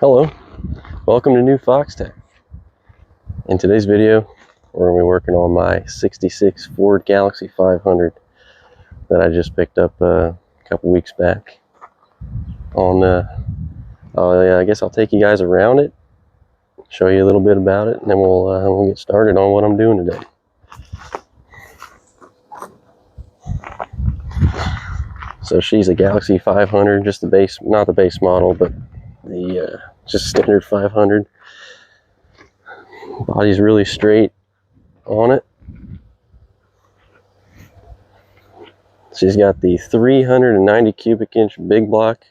Hello, welcome to New Fox Tech. In today's video, we're going to be working on my 66 Ford Galaxie 500 that I just picked up a couple weeks back. I guess I'll take you guys around it, show you a little bit about it, and then we'll get started on what I'm doing today. So she's a Galaxie 500, just the base, not the base model, but the just standard 500. Body's really straight on it. She's got the 390 cubic inch big block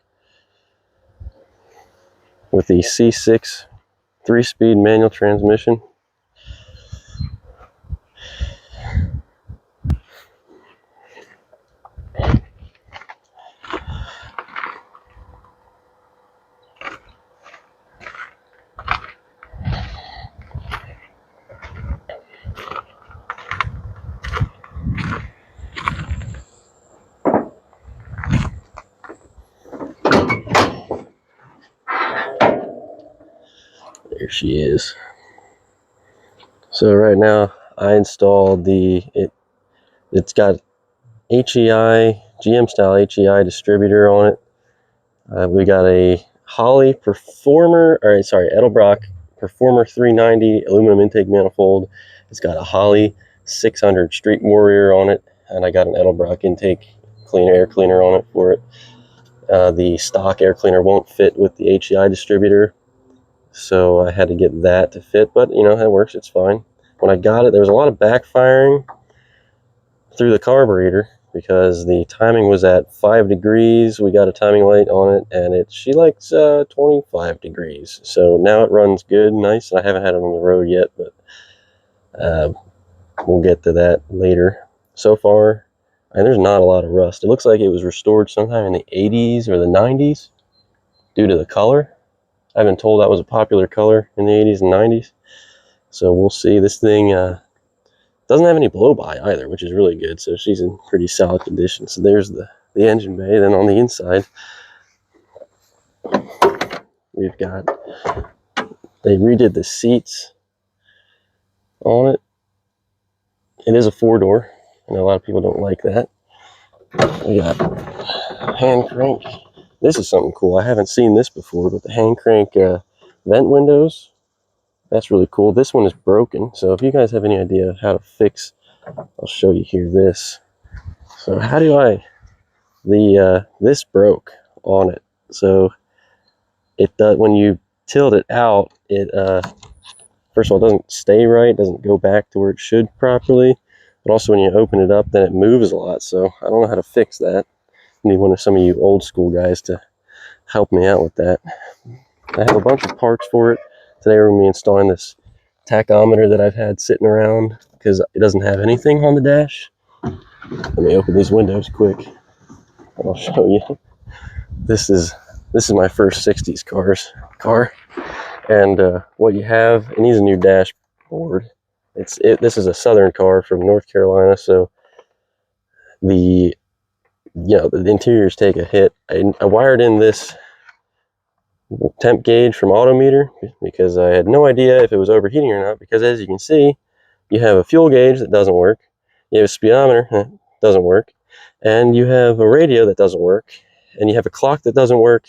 with the C6 3-speed manual transmission. There she is. So right now I installed it's got HEI, GM style HEI distributor on it. We got a Holley Edelbrock Performer 390 aluminum intake manifold. It's got a Holley 600 Street Warrior on it, and I got an Edelbrock intake air cleaner on it for it. The stock air cleaner won't fit with the HEI distributor, so I had to get that to fit, but you know, that works, it's fine. When I got it, there was a lot of backfiring through the carburetor because the timing was at 5 degrees. We got a timing light on it, and she likes 25 degrees. So now it runs good, nice. I haven't had it on the road yet, but we'll get to that later. So far, and there's not a lot of rust. It looks like it was restored sometime in the 80s or the 90s due to the color. I've been told that was a popular color in the 80s and 90s. So we'll see. This thing doesn't have any blow-by either, which is really good. So she's in pretty solid condition. So there's the engine bay. Then on the inside, we've got, they redid the seats on it. It is a 4-door, and a lot of people don't like that. We got hand crank. This is something cool. I haven't seen this before, but the hand crank vent windows, that's really cool. This one is broken, so if you guys have any idea how to fix, I'll show you here this. So how do this broke on it. So it does, when you tilt it out, it first of all, it doesn't stay right, doesn't go back to where it should properly, but also when you open it up, then it moves a lot. So I don't know how to fix that. I need some of you old school guys to help me out with that. I have a bunch of parts for it. Today we're going to be installing this tachometer that I've had sitting around because it doesn't have anything on the dash. Let me open these windows quick and I'll show you. This is my first 60s car, and what you have, it needs a new dashboard. This is a Southern car from North Carolina, so the interiors take a hit. I wired in this temp gauge from Autometer because I had no idea if it was overheating or not, because as you can see, you have a fuel gauge that doesn't work, you have a speedometer that doesn't work, and you have a radio that doesn't work, and you have a clock that doesn't work,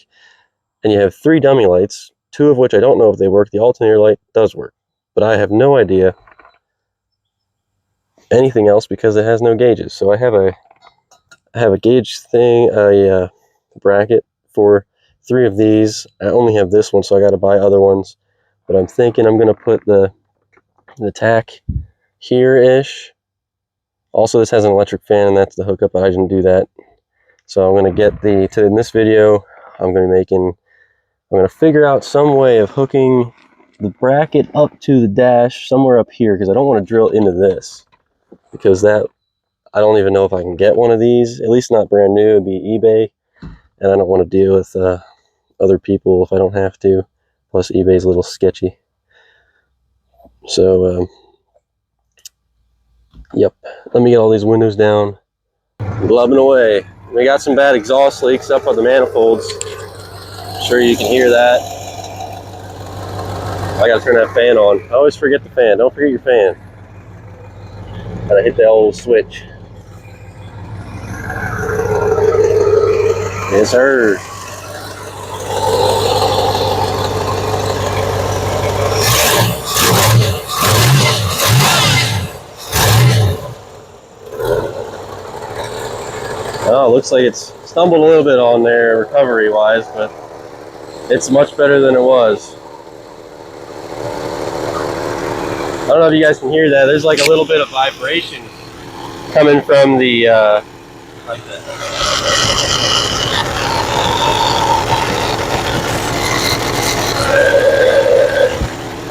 and you have 3 dummy lights, 2 of which I don't know if they work. The alternator light does work, but I have no idea anything else because it has no gauges. So I have a gauge thing, a bracket for 3 of these. I only have this one, so I got to buy other ones. But I'm thinking I'm going to put the tack here-ish. Also, this has an electric fan, and that's the hookup, but I didn't do that. So I'm going to get in this video, I'm going to figure out some way of hooking the bracket up to the dash somewhere up here, because I don't want to drill into this. Because I don't even know if I can get one of these, at least not brand new. It'd be eBay, and I don't want to deal with other people if I don't have to. Plus eBay's a little sketchy. So yep, let me get all these windows down. Glubbing away. We got some bad exhaust leaks up on the manifolds. I'm sure you can hear that. I gotta turn that fan on. I always forget the fan. Don't forget your fan. Gotta hit that old switch. Yes, sir. Oh, looks like it's stumbled a little bit on there recovery-wise, but it's much better than it was. I don't know if you guys can hear that. There's like a little bit of vibration coming from the like that.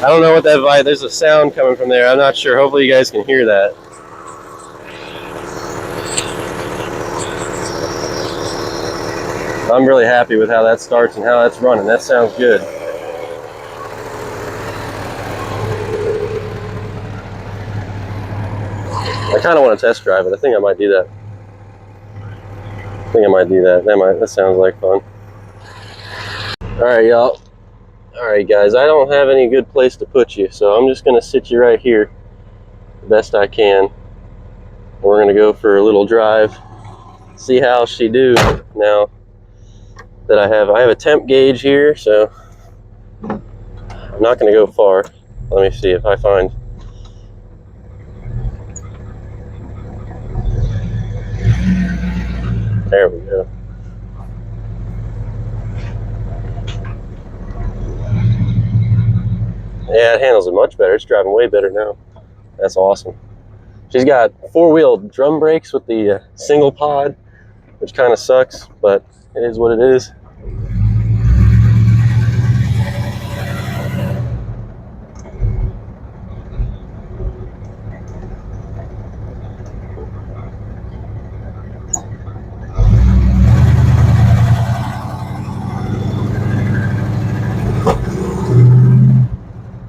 I don't know what that there's a sound coming from there. I'm not sure. Hopefully you guys can hear that. I'm really happy with how that starts and how that's running. That sounds good. I kind of want to test drive it. I think I might do that. That sounds like fun. All right, y'all. All right, guys. I don't have any good place to put you, so I'm just gonna sit you right here, the best I can. We're gonna go for a little drive. See how she do now that I have a temp gauge here, so I'm not gonna go far. Let me see if I find. There we go. Yeah, it handles it much better. It's driving way better now. That's awesome. She's got four-wheel drum brakes with the single pod, which kind of sucks, but it is what it is.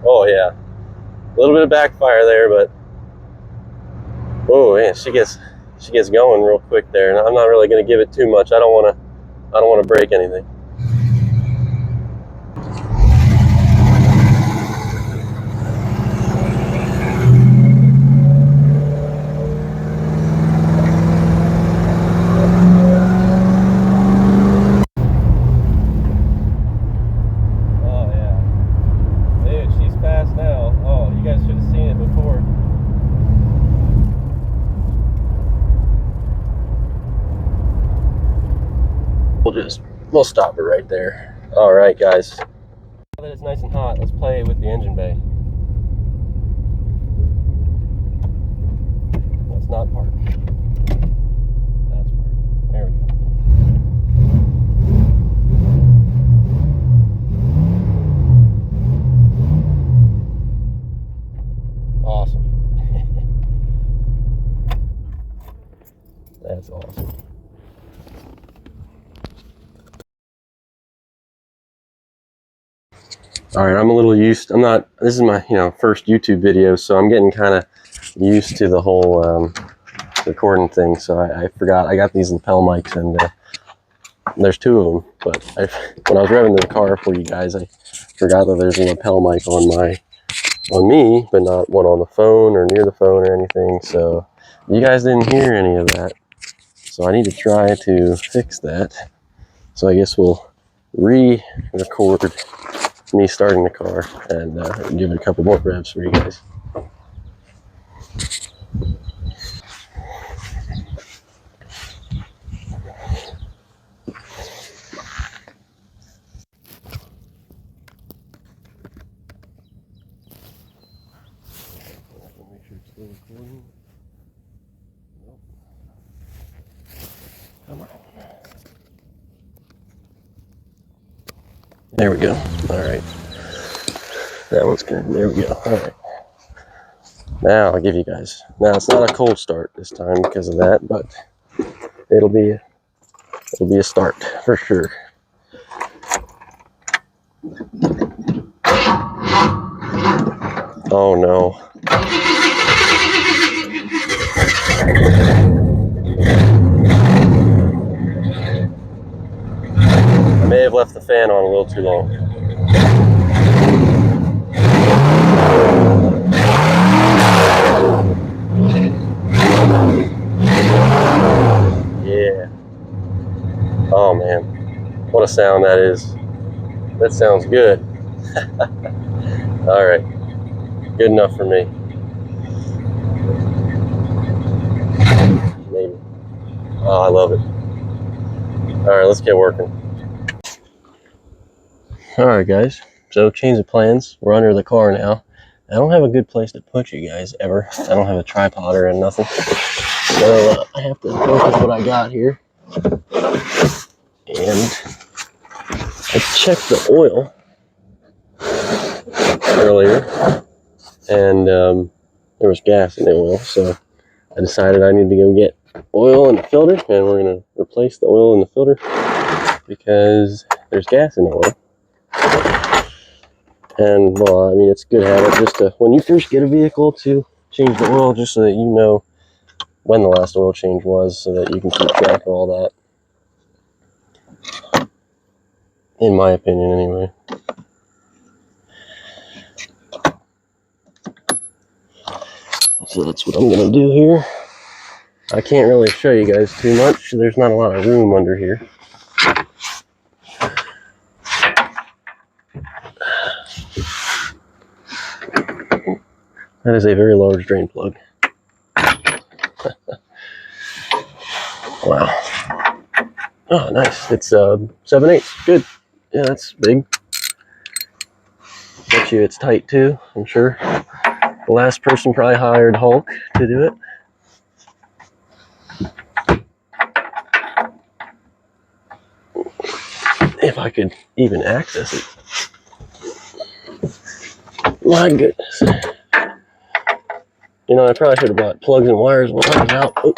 Oh yeah, a little bit of backfire there, but oh man, she gets going real quick there, and I'm not really going to give it too much. I don't want to break anything. Oh yeah, dude, she's fast now. Oh, you guys should have seen it before. We'll stop it right there. All right, guys. Now that it's nice and hot, let's play with the engine bay. Let's not park. That's park. There we go. Awesome. That's awesome. All right, I'm a little used. This is my first YouTube video, so I'm getting kind of used to the whole recording thing. So I forgot I got these lapel mics, and there's two of them. But when I was revving the car for you guys, I forgot that there's a lapel mic on me, but not one on the phone or near the phone or anything. So you guys didn't hear any of that. So I need to try to fix that. So I guess we'll re-record me starting the car and give it a couple more revs for you guys. Make sure it's still recording. Nope. Come on. There we go. All right. That one's good. There we go. All right. Now I'll give you guys. Now it's not a cold start this time because of that, but it'll be a start for sure. Oh no. I may have left the fan on a little too long. Oh man, what a sound that is. That sounds good. All right, good enough for me. Maybe. Oh, I love it. All right, let's get working. All right, guys. So change of plans. We're under the car now. I don't have a good place to put you guys ever. I don't have a tripod or nothing. So I have to work with what I got here. And I checked the oil earlier, and there was gas in the oil. So I decided I need to go get oil in the filter, and we're going to replace the oil in the filter because there's gas in the oil. And well, I mean, it's a good habit just to, when you first get a vehicle, to change the oil just so that you know when the last oil change was, so that you can keep track of all that. In my opinion, anyway. So that's what I'm going to do here. I can't really show you guys too much. There's not a lot of room under here. That is a very large drain plug. Wow. Oh, nice. It's 7/8. Good. Yeah, that's big. Bet you it's tight too, I'm sure. The last person probably hired Hulk to do it. If I could even access it. My goodness. You know, I probably should have bought plugs and wires while I was out. Oh.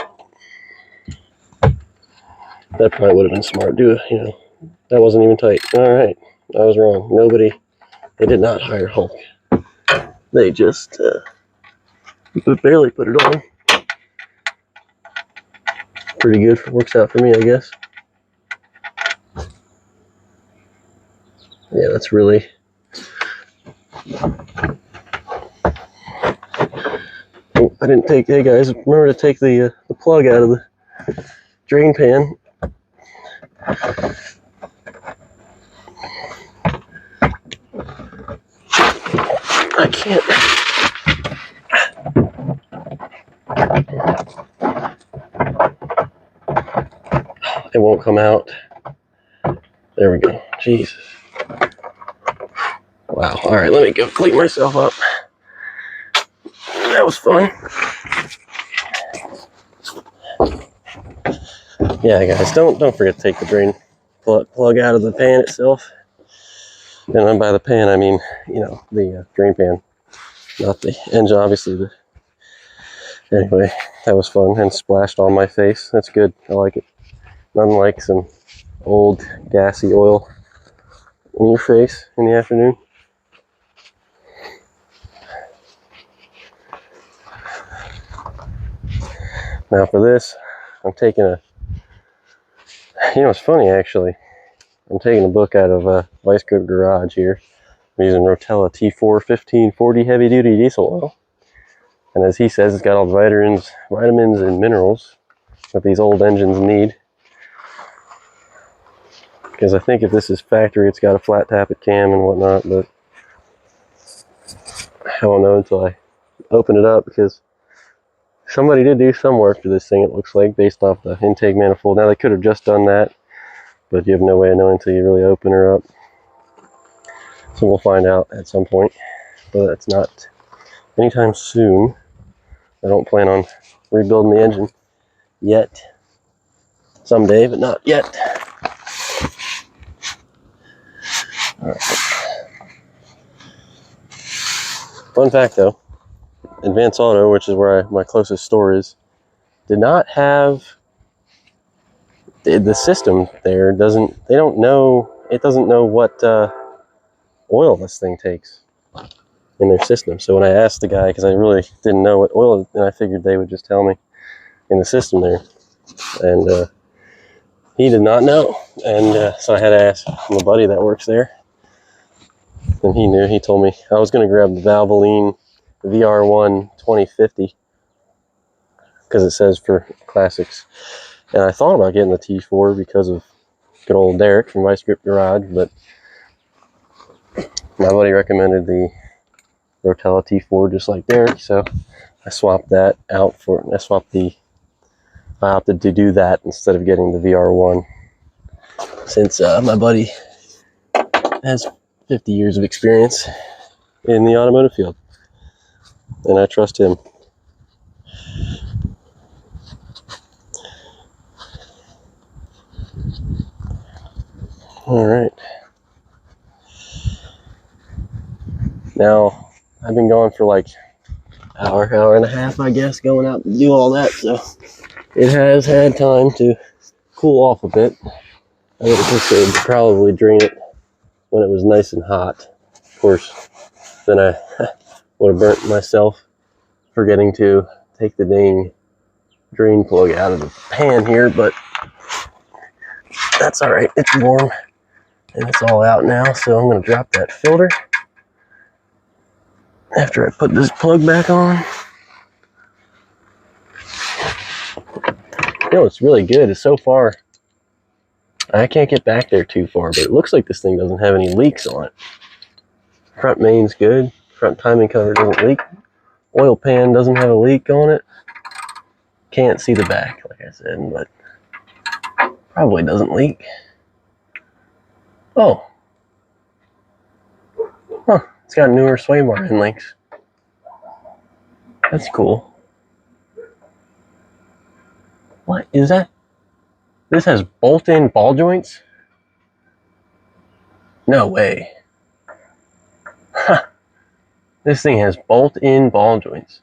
That probably would have been smart. That wasn't even tight. All right, I was wrong. They did not hire Hulk. They just barely put it on. Pretty good. Works out for me, I guess. Yeah, that's really... Oh, I didn't take... Hey, guys, remember to take the plug out of the drain pan. I can't... It won't come out. There we go. Jesus. Wow. All right, let me go clean myself up. That was fun. Yeah, guys, don't forget to take the drain plug out of the pan itself. And by the pan, I mean, the drain pan, not the engine, obviously. Anyway, that was fun and splashed on my face. That's good. I like it. Nothing like some old gassy oil in your face in the afternoon. Now for this, I'm taking it's funny actually. I'm taking a book out of Vice Grip Garage here. I'm using Rotella T4 1540 heavy duty diesel oil. And as he says, it's got all the vitamins and minerals that these old engines need. Because I think if this is factory, it's got a flat tappet cam and whatnot, but I won't know until I open it up, because somebody did do some work to this thing, it looks like, based off the intake manifold. Now, they could have just done that, but you have no way of knowing until you really open her up. So we'll find out at some point, but that's not anytime soon. I don't plan on rebuilding the engine yet. Someday, but not yet. All right. Fun fact though, Advance Auto, which is where my closest store is, did not have the system there. It doesn't know what oil this thing takes in their system. So when I asked the guy, because I really didn't know what oil, and I figured they would just tell me in the system there, and he did not know, and so I had to ask my buddy that works there, and he knew. He told me. I was going to grab the Valvoline VR1 2050 because it says for classics, and I thought about getting the T4 because of good old Derek from Vice Grip Garage, but my buddy recommended the Rotella T4 just like Derek, so I swapped that out for, I opted to do that instead of getting the VR1, since my buddy has 50 years of experience in the automotive field, and I trust him. All right. Now, I've been going for like hour and a half, I guess, going out to do all that, so it has had time to cool off a bit. I would have preferred to probably drain it when it was nice and hot. Of course, then I would have burnt myself forgetting to take the dang drain plug out of the pan here, but that's all right. It's warm and it's all out now, so I'm going to drop that filter after I put this plug back on. You know what's really good is so far, I can't get back there too far, but it looks like this thing doesn't have any leaks on it. Front main's good. Front timing cover doesn't leak. Oil pan doesn't have a leak on it. Can't see the back, like I said, but probably doesn't leak. Oh. Huh. It's got newer sway bar end links. That's cool. What is that? This has bolt-in ball joints? No way. Huh. This thing has bolt-in ball joints.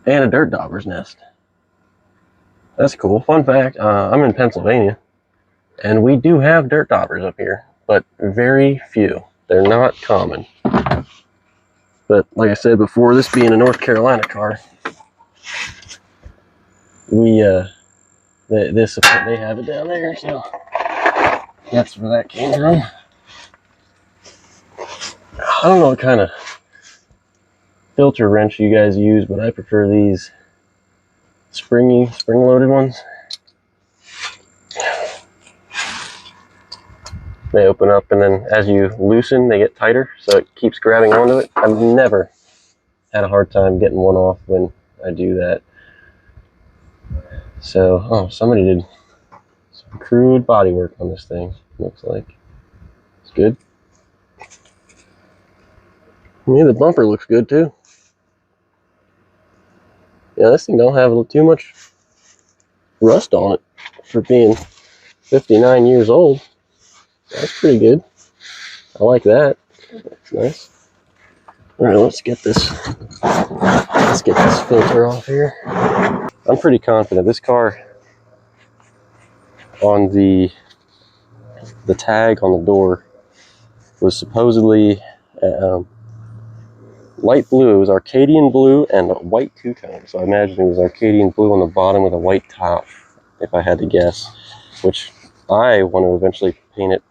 And a dirt dauber's nest. That's cool. Fun fact, I'm in Pennsylvania, and we do have dirt daubers up here, but very few. They're not common. But like I said before, this being a North Carolina car, we they have it down there, so that's where that came from. I don't know what kind of filter wrench you guys use, but I prefer these spring-loaded ones. They open up, and then as you loosen, they get tighter, so it keeps grabbing onto it. I've never had a hard time getting one off when I do that. So, oh, somebody did some crude body work on this thing, looks like. It's good. Yeah, the bumper looks good too. Yeah, this thing don't have too much rust on it for being 59 years old. That's pretty good. I like that. That's nice. All right, let's get this filter off here. I'm pretty confident this car, on the tag on the door, was supposedly light blue. It was Arcadian blue and a white two-tone. So I imagine it was Arcadian blue on the bottom with a white top, if I had to guess. Which I want to eventually paint it.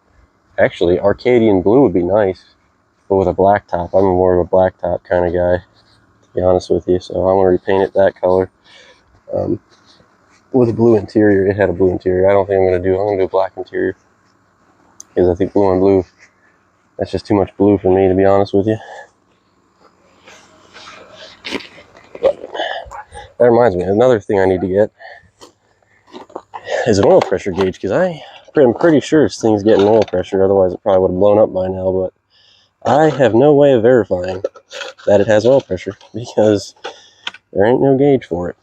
Actually, Arcadian blue would be nice, but with a black top. I'm more of a black top kind of guy, to be honest with you. So I want to repaint it that color. With a blue interior. It had a blue interior. I don't think I'm going to do a black interior, because I think blue on blue, that's just too much blue for me, to be honest with you. That reminds me, another thing I need to get is an oil pressure gauge, because I'm pretty sure this thing's getting oil pressure, otherwise it probably would have blown up by now, but I have no way of verifying that it has oil pressure, because there ain't no gauge for it.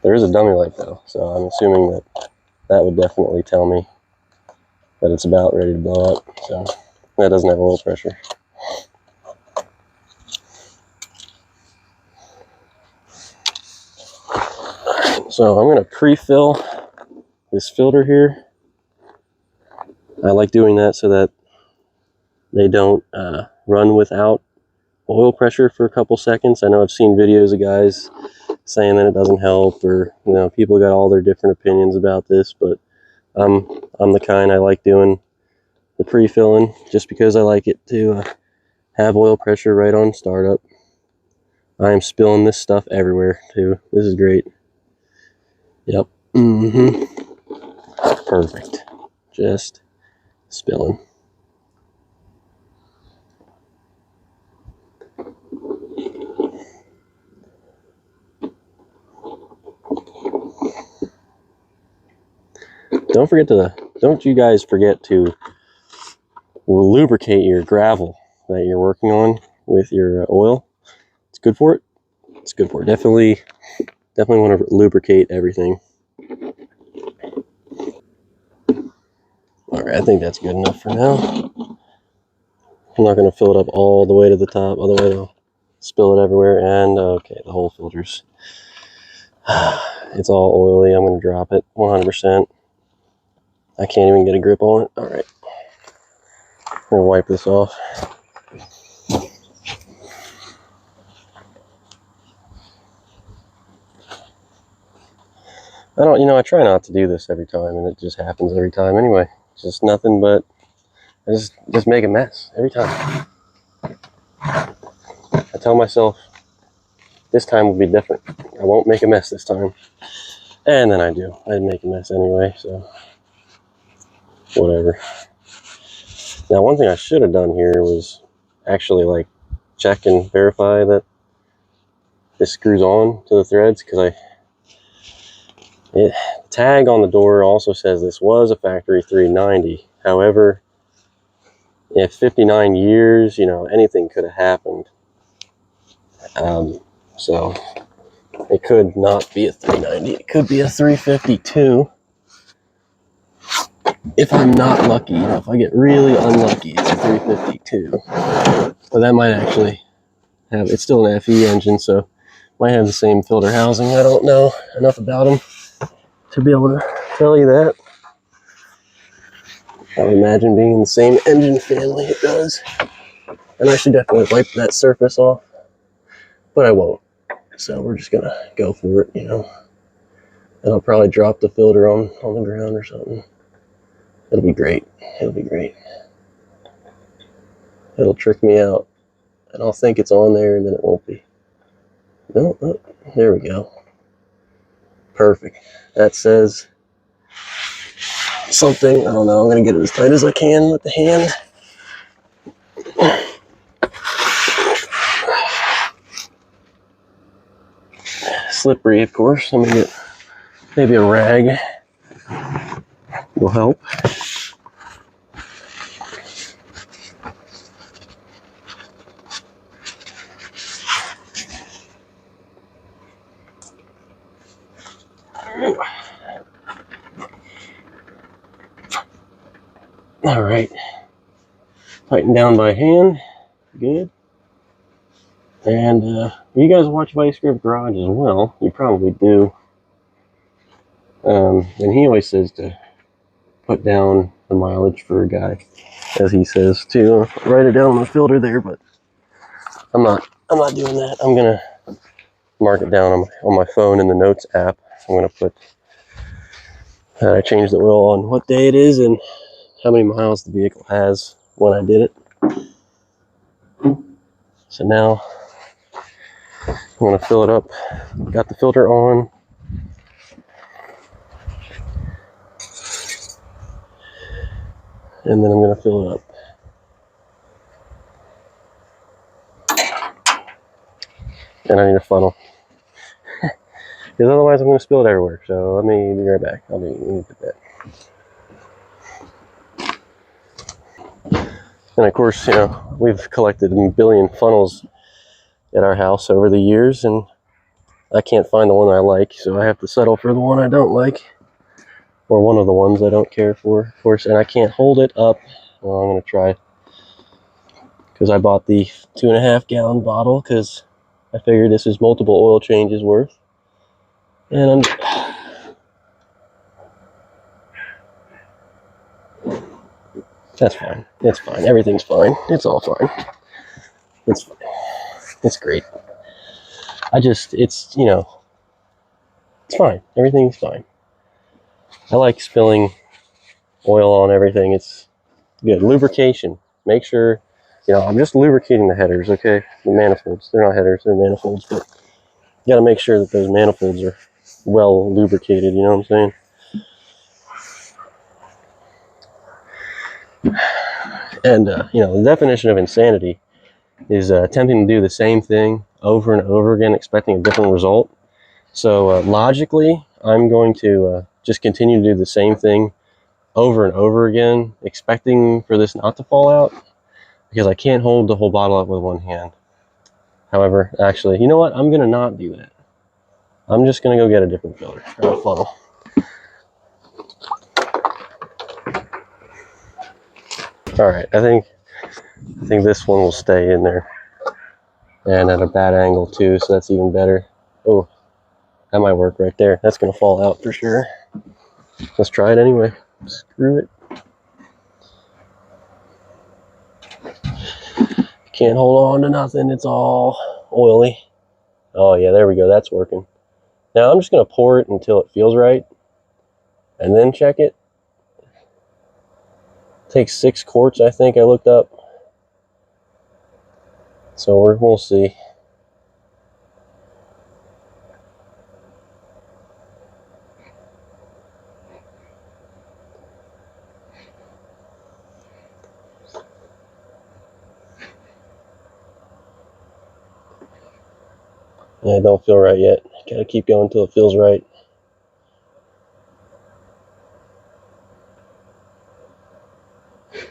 There is a dummy light though, so I'm assuming that would definitely tell me that it's about ready to blow up, so that doesn't have oil pressure. So I'm going to pre-fill this filter here. I like doing that so that they don't run without oil pressure for a couple seconds. I know I've seen videos of guys saying that it doesn't help, or people got all their different opinions about this, but I'm the kind, I like doing the pre-filling just because I like it to have oil pressure right on startup. I am spilling this stuff everywhere too. This is great. Yep. Perfect. Just spilling. Don't you guys forget to lubricate your gravel that you're working on with your oil. It's good for it. It's good for it. Definitely want to lubricate everything. All right, I think that's good enough for now. I'm not going to fill it up all the way to the top, otherwise I'll spill it everywhere. And okay, the whole filter's it's all oily. I'm going to drop it 100%. I can't even get a grip on it. All right, I'm going to wipe this off. I try not to do this every time, and it just happens every time anyway. It's just nothing but I just make a mess every time. I tell myself this time will be different. I won't make a mess this time. And then I do. I make a mess anyway, so whatever. Now, one thing I should have done here was actually like check and verify that this screws on to the threads, because the tag on the door also says this was a factory 390. However, if 59 years, anything could have happened. So it could not be a 390. It could be a 352. If I'm not lucky, if I get really unlucky, it's a 352. But that might actually have, it's still an FE engine, so might have the same filter housing. I don't know enough about them to be able to tell you that. I would imagine being in the same engine family, it does. And I should definitely wipe that surface off, but I won't. So we're just gonna go for it, And I'll probably drop the filter on the ground or something. It'll be great. It'll be great. It'll trick me out, and I'll think it's on there, and then it won't be. No, oh, there we go. Perfect. That says something. I don't know. I'm gonna get it as tight as I can with the hand. Slippery, of course. Let me get maybe a rag. Will help. All right. Tighten down by hand. Good. And you guys watch Vice Grip Garage as well. You probably do. And he always says to put down the mileage for a guy, as he says too. I'll write it down on the filter there, but I'm not doing that. I'm gonna mark it down on my phone in the notes app. I'm gonna put that I changed the oil on what day it is and how many miles the vehicle has when I did it. So now I'm gonna fill it up. Got the filter on. And then I'm gonna fill it up. And I need a funnel. Because otherwise I'm gonna spill it everywhere. So let me be right back. Let me put that. And of course, we've collected a billion funnels at our house over the years, and I can't find the one I like, so I have to settle for the one I don't like, or one of the ones I don't care for, of course. And I can't hold it up. Well, I'm gonna try, because I bought the 2.5 gallon bottle because I figured this is multiple oil changes worth. And that's fine. It's fine. Everything's fine. It's all fine. It's fine. It's great. It's fine. Everything's fine. I like spilling oil on everything. It's good. Lubrication. Make sure, I'm just lubricating the headers, okay? The manifolds. They're not headers, they're manifolds, but you gotta make sure that those manifolds are well lubricated, you know what I'm saying? And, you know, the definition of insanity is attempting to do the same thing over and over again, expecting a different result. So logically, I'm going to just continue to do the same thing over and over again, expecting for this not to fall out, because I can't hold the whole bottle up with one hand. However, actually, you know what? I'm going to not do that. I'm just going to go get a different filler, or a funnel. All right, I think this one will stay in there, and at a bad angle too, so that's even better. Oh, that might work right there. That's going to fall out for sure. Let's try it anyway. Screw it. Can't hold on to nothing. It's all oily. Oh yeah, there we go. That's working. Now I'm just going to pour it until it feels right, and then check it. It takes 6 quarts, I think I looked up. So we'll see. Yeah, it don't feel right yet. Gotta keep going until it feels right.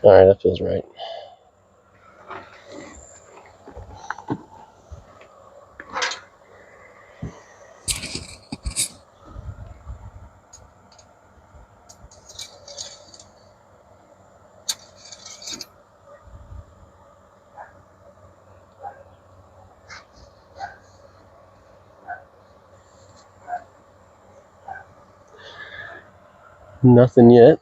Alright, that feels right. Nothing yet.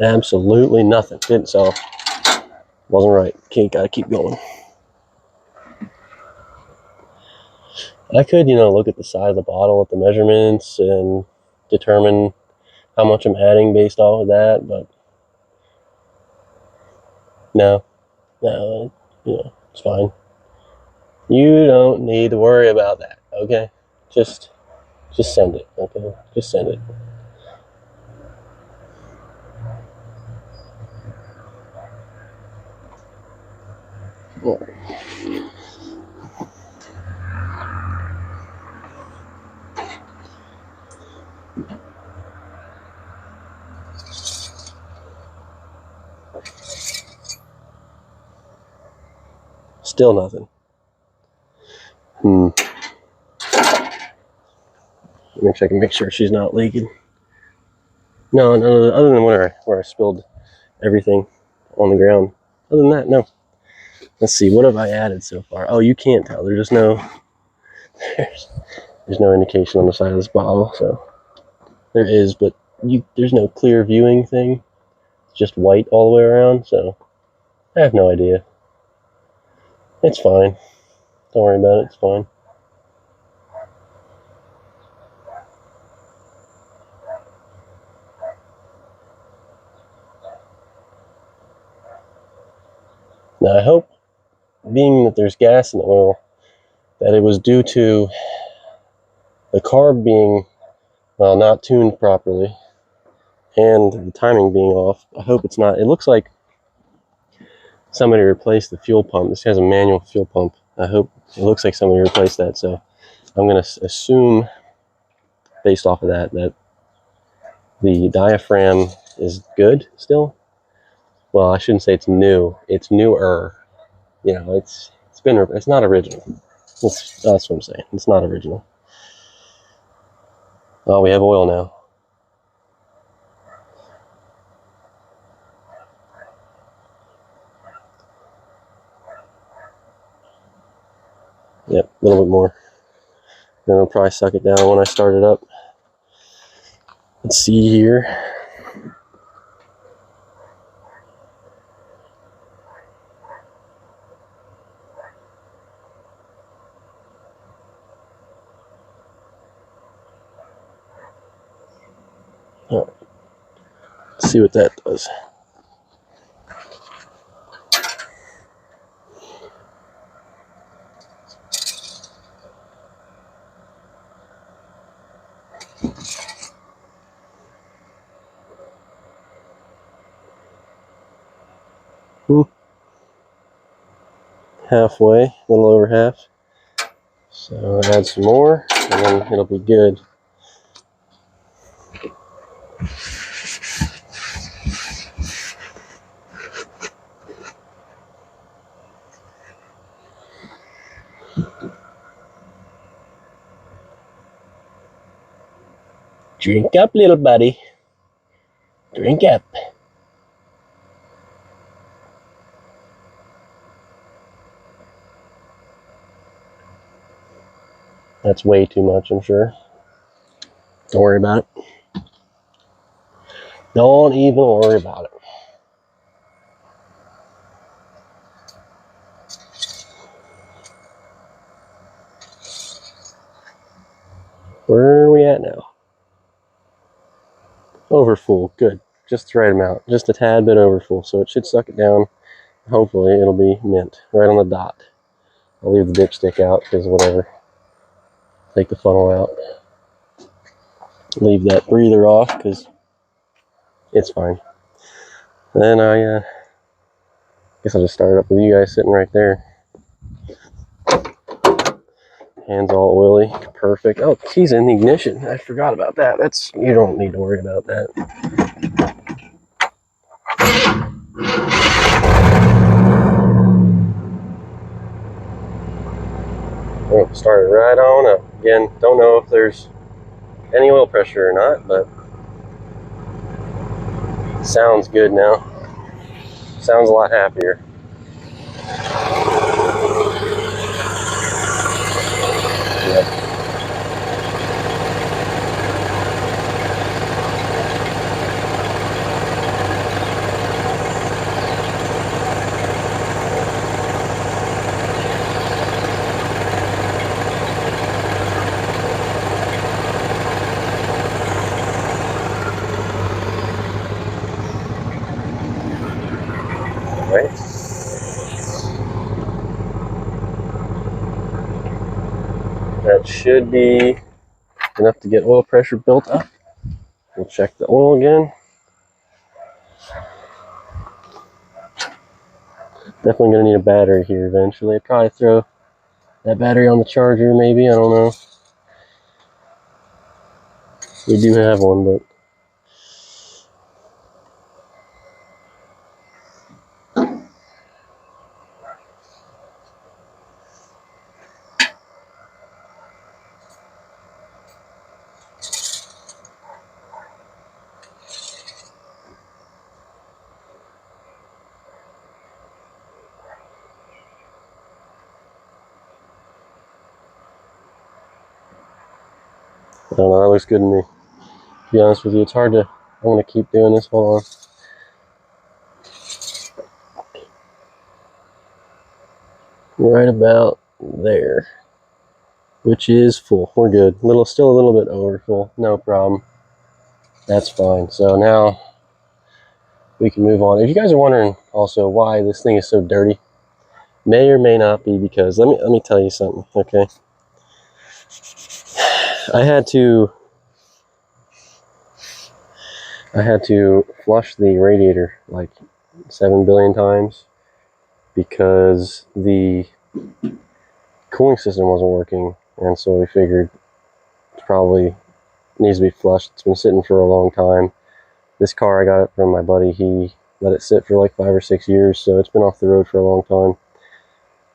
Absolutely nothing. So wasn't right. Gotta keep going. I could, you know, look at the size of the bottle at the measurements and determine how much I'm adding based off of that, but no, you know, it's fine. You don't need to worry about that, okay? Just send it, okay? Just send it. Still nothing. Make sure she's not leaking. No, other than where I spilled everything on the ground. Other than that, no. Let's see, what have I added so far? Oh, you can't tell. There's just no there's no indication on the side of this bottle, so there is, but there's no clear viewing thing. It's just white all the way around, so I have no idea. It's fine. Don't worry about it. It's fine. Now, I hope, being that there's gas in the oil, that it was due to the carb being, well, not tuned properly and the timing being off. I hope it's not. It looks like somebody replaced the fuel pump. This has a manual fuel pump. I hope it looks like somebody replaced that, so I'm going to assume, based off of that the diaphragm is good still. Well, I shouldn't say it's new. It's newer. You know, it's not original. That's what I'm saying. It's not original. Oh, we have oil now. Yep, a little bit more. Then I'll probably suck it down when I start it up. Let's see here. All right. Let's see what that does. halfway, a little over half. So add some more, and then it'll be good. Drink up, little buddy. Drink up. That's way too much, I'm sure. Don't worry about it. Don't even worry about it. Where are we at now? Overfull, good. Just the right amount. Just a tad bit overfull, so it should suck it down. Hopefully it'll be mint, right on the dot. I'll leave the dipstick out, because whatever. Take the funnel out. Leave that breather off, because it's fine. Then I guess I'll just start it up with you guys sitting right there. Hands all oily, perfect. Oh, keys in the ignition. I forgot about that. You don't need to worry about that. Oh, start it right on up. Again, don't know if there's any oil pressure or not, but sounds good now. Sounds a lot happier. Yep. Right. That should be enough to get oil pressure built up. We'll check the oil again. Definitely going to need a battery here eventually. I'd probably throw that battery on the charger, maybe. I don't know. We do have one, but I don't know. That looks good to me. To be honest with you, it's hard to. I want to keep doing this. Hold on. Right about there, which is full. We're good. Still a little bit over full. No problem. That's fine. So now we can move on. If you guys are wondering also why this thing is so dirty, may or may not be because let me tell you something. Okay, I had to flush the radiator like 7 billion times because the cooling system wasn't working, and so we figured it probably needs to be flushed. It's been sitting for a long time. This car, I got it from my buddy. He let it sit for like 5 or 6 years, so it's been off the road for a long time.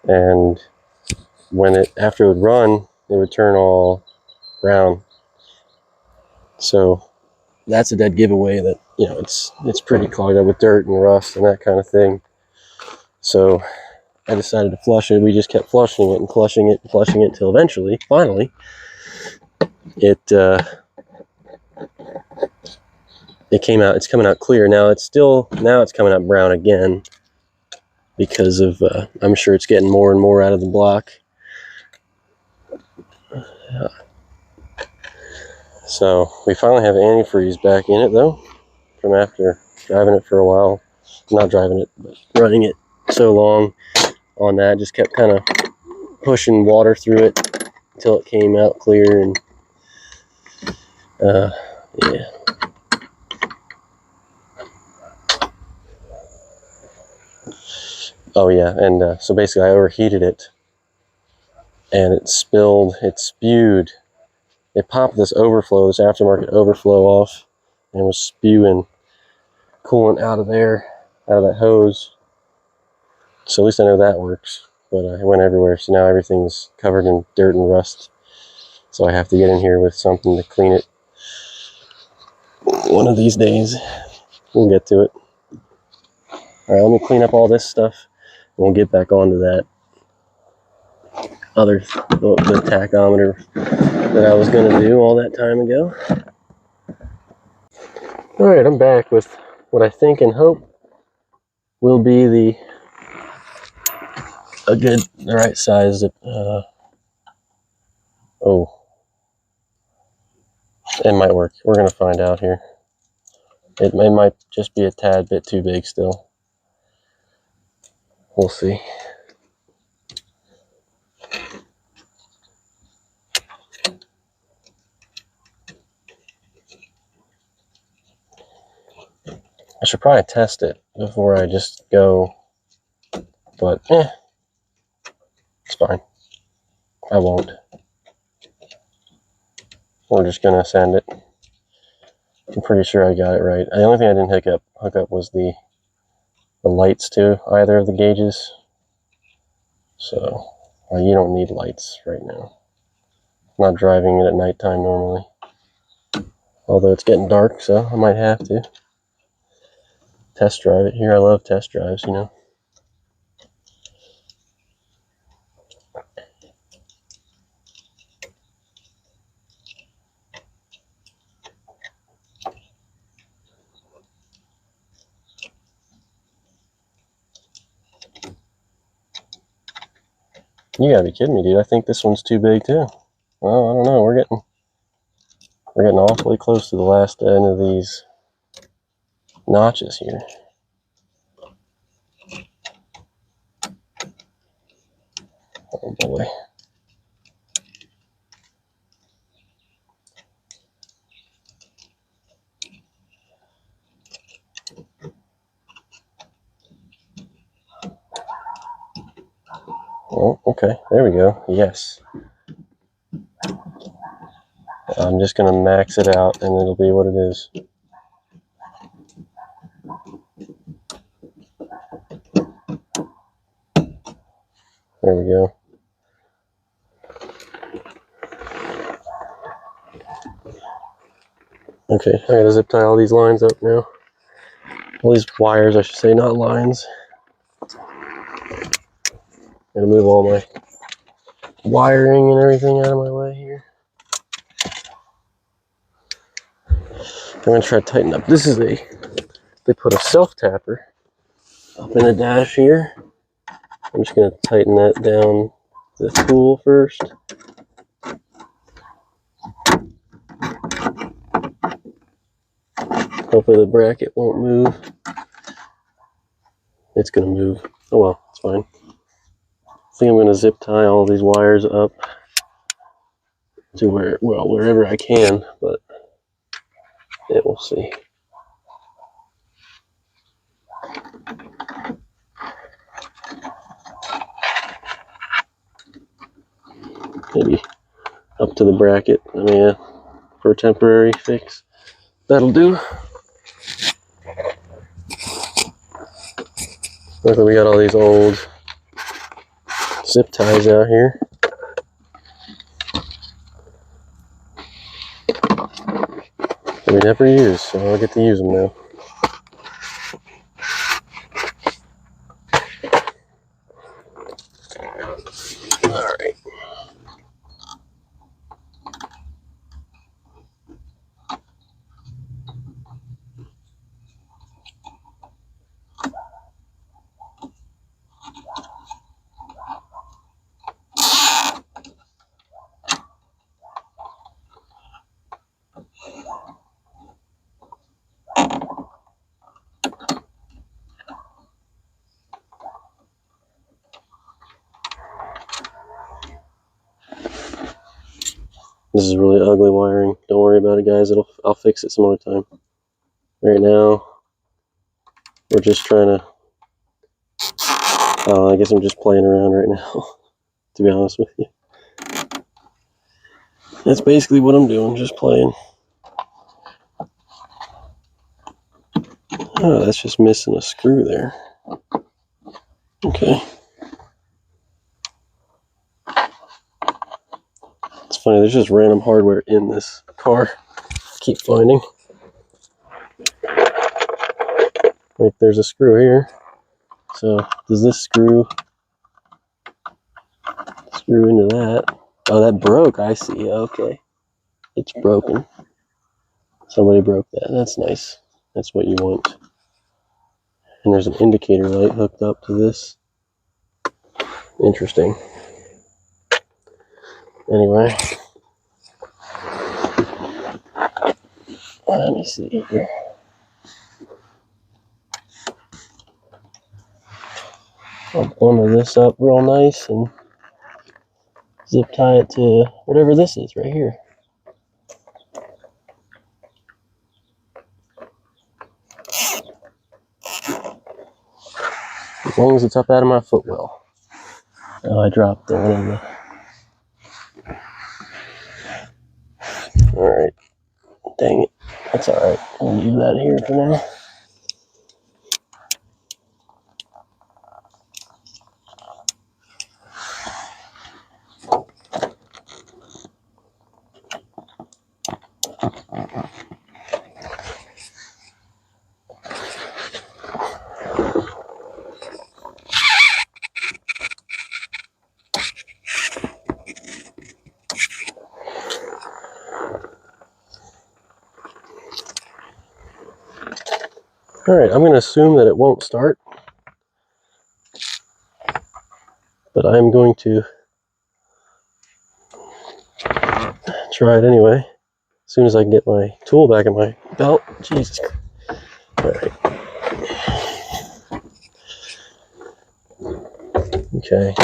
And after it would run, it would turn all brown. So that's a dead giveaway that, you know, it's pretty clogged up with dirt and rust and that kind of thing. So I decided to flush it. We just kept flushing it and flushing it and flushing it until eventually, finally, it came out. It's coming out clear now. It's coming out brown again because of I'm sure it's getting more and more out of the block. So we finally have antifreeze back in it though, from after driving it for a while. Not driving it, but running it so long on that. Just kept kind of pushing water through it until it came out clear. And yeah. Oh yeah, and so basically I overheated it, and it spewed. It popped this aftermarket overflow off, and was spewing coolant out of there, out of that hose. So at least I know that works, but it went everywhere, so now everything's covered in dirt and rust. So I have to get in here with something to clean it. One of these days, we'll get to it. All right, let me clean up all this stuff, and we'll get back onto that other, the tachometer that I was going to do all that time ago. All right, I'm back with what I think and hope will be the right size. Oh, it might work. We're going to find out here. It might just be a tad bit too big still. We'll see. I should probably test it before I just go, but it's fine. I won't. We're just gonna send it. I'm pretty sure I got it right. The only thing I didn't hook up was the lights to either of the gauges. So you don't need lights right now. I'm not driving it at nighttime normally. Although it's getting dark, so I might have to test drive it here. I love test drives, you know. You gotta be kidding me, dude. I think this one's too big too. Well, I don't know. We're getting awfully close to the last end of these notches here. Oh boy. Oh, okay. There we go. Yes. I'm just gonna max it out and it'll be what it is. There we go. Okay, I gotta zip tie all these lines up now. All these wires, I should say, not lines. Gotta move all my wiring and everything out of my way here. I'm gonna try to tighten up. They put a self-tapper up in the dash here. I'm just gonna tighten that down the tool first. Hopefully the bracket won't move. It's gonna move. Oh well, it's fine. I think I'm gonna zip tie all these wires up to wherever I can, but yeah, we'll see. Maybe up to the bracket. I mean, for a temporary fix, that'll do. Luckily, we got all these old zip ties out here. That we never use, so I'll get to use them now. Alright. This is really ugly wiring. Don't worry about it, guys. I'll fix it some other time. Right now, we're just trying to I guess I'm just playing around right now, to be honest with you. That's basically what I'm doing, just playing. Oh, that's just missing a screw there. Okay. It's funny, there's just random hardware in this car. I keep finding. Like, there's a screw here. So, does this screw into that? Oh, that broke, I see. Okay. It's broken. Somebody broke that. That's nice. That's what you want. And there's an indicator light hooked up to this. Interesting. Anyway. Let me see here. I'll bundle this up real nice and zip tie it to whatever this is right here. As long as it's up out of my footwell. Oh, I dropped one of the... Alright. Dang it. That's alright. I'll leave that here for now. Alright, I'm going to assume that it won't start. But I'm going to try it anyway. As soon as I can get my tool back in my belt. Jesus Christ. Alright. Okay.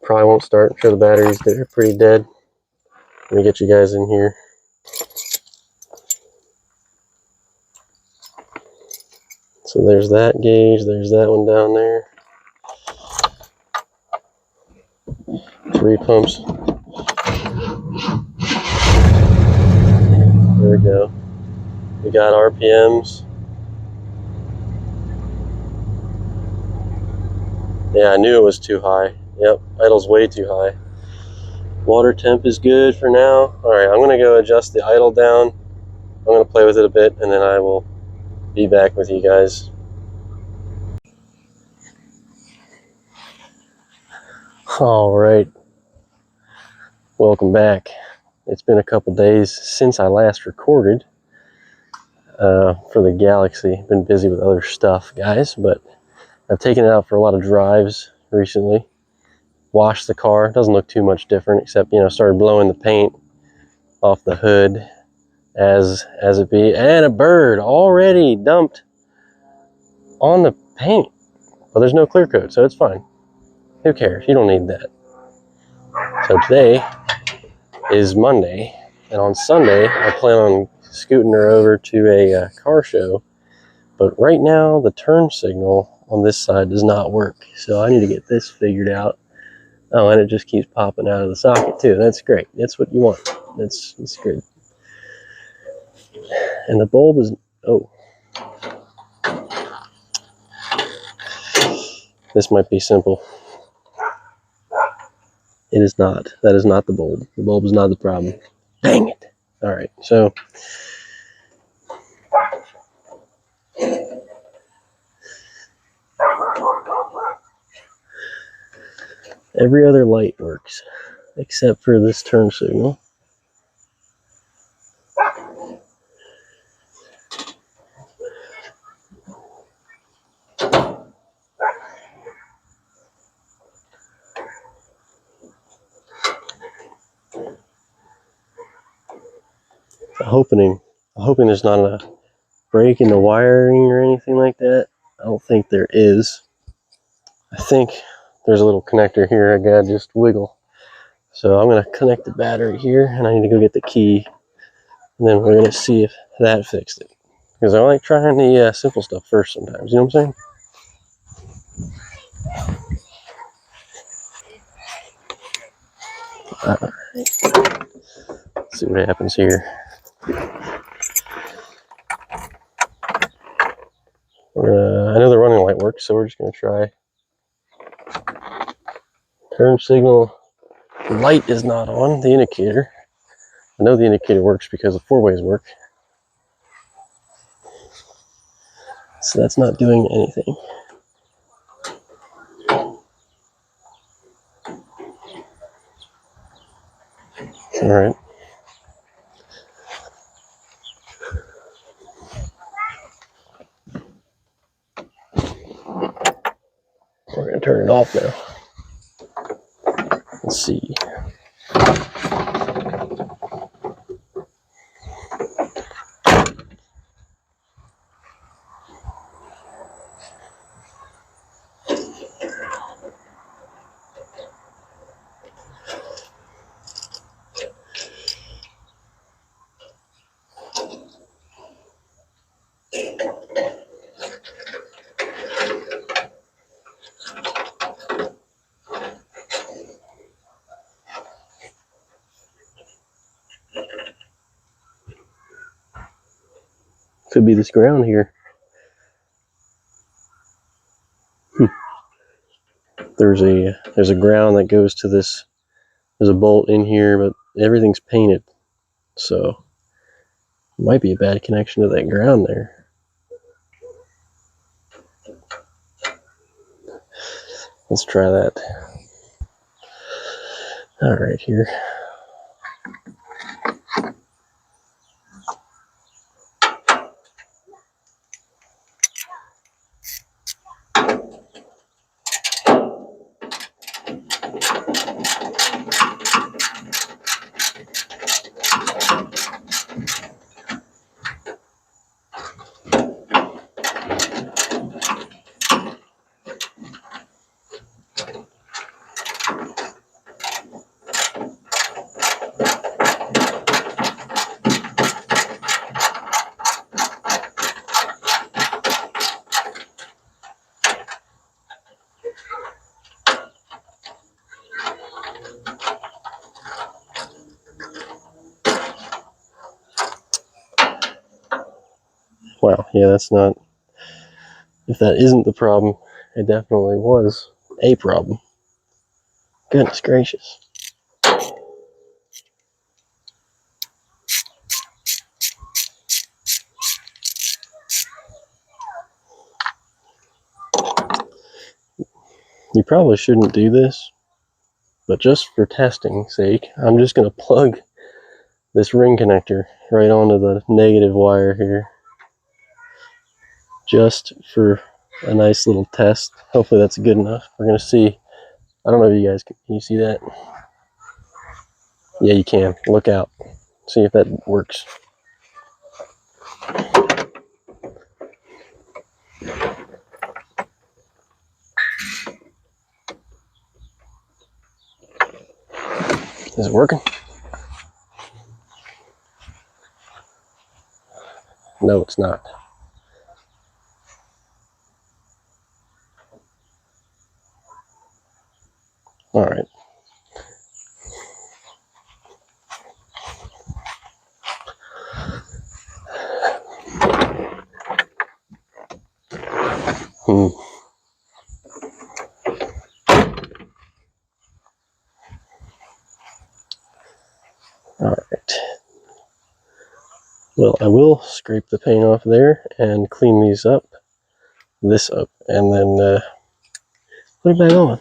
Probably won't start. I'm sure the batteries are pretty dead. Let me get you guys in here. So there's that gauge. There's that one down there. 3 pumps. There we go. We got RPMs. Yeah, I knew it was too high. Yep, idle's way too high. Water temp is good for now. Alright, I'm going to go adjust the idle down. I'm going to play with it a bit, and then I will be back with you guys. Alright. Welcome back. It's been a couple days since I last recorded for the Galaxie. Been busy with other stuff, guys, but I've taken it out for a lot of drives recently. Washed the car. Doesn't look too much different, except, you know, started blowing the paint off the hood as it be. And a bird already dumped on the paint. But there's no clear coat, so it's fine. Who cares? You don't need that. So today is Monday, and on Sunday I plan on scooting her over to a car show. But right now the turn signal on this side does not work, so I need to get this figured out. Oh, and it just keeps popping out of the socket too. That's great. That's what you want. That's good. And the bulb is, oh, this might be simple. It is not. That is not the bulb. The bulb is not the problem. Dang it. All right, so every other light works except for this turn signal. I'm hoping there's not a break in the wiring or anything like that. I don't think there is. I think there's a little connector here I gotta just wiggle. So I'm gonna connect the battery here, and I need to go get the key, and then we're gonna see if that fixed it. Because I like trying the simple stuff first sometimes, you know what I'm saying? Alright. Let's see what happens here. I know the running light works, so we're just going to try. Turn signal. The light is not on, the indicator. I know the indicator works because the four-ways work. So that's not doing anything. Alright. We're going to turn it off now. Let's see. Could be this ground here. There's a ground that goes to this. There's a bolt in here, but everything's painted. So it might be a bad connection to that ground there. Let's try that. Alright, here. Wow, yeah, that's not, if that isn't the problem, it definitely was a problem. Goodness gracious. You probably shouldn't do this, but just for testing sake, I'm just going to plug this ring connector right onto the negative wire here. Just for a nice little test. Hopefully that's good enough. We're going to see. I don't know if you guys can you see that? Yeah, you can. Look out. See if that works. Is it working? No, it's not. All right. All right. Well, I will scrape the paint off there and clean these up, this up, and then put it back on.